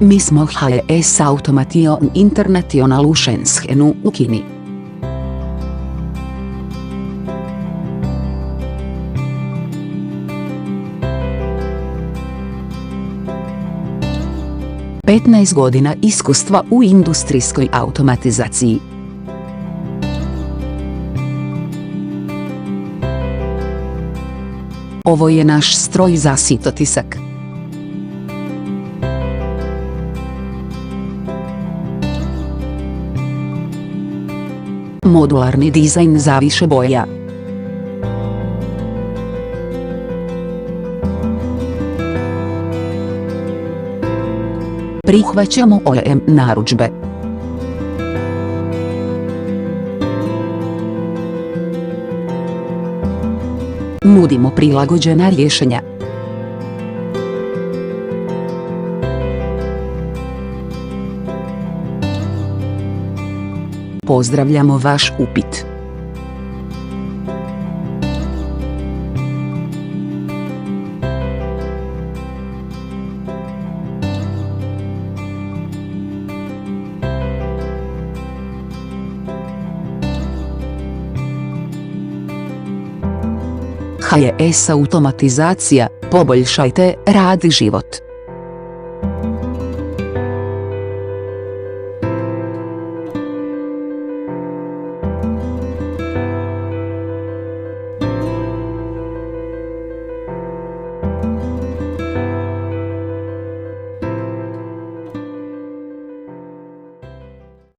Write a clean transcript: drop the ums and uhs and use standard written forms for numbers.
Mi smo HES Automation International u Shenzhenu u Kini. Petnaest godina iskustva u industrijskoj automatizaciji. Ovo je naš stroj za sitotisak. Modularni dizajn za više boja. Prihvaćamo OEM narudžbe. Nudimo prilagođena rješenja. Pozdravljamo vaš upit. HES Automatizacija, poboljšajte rad i život.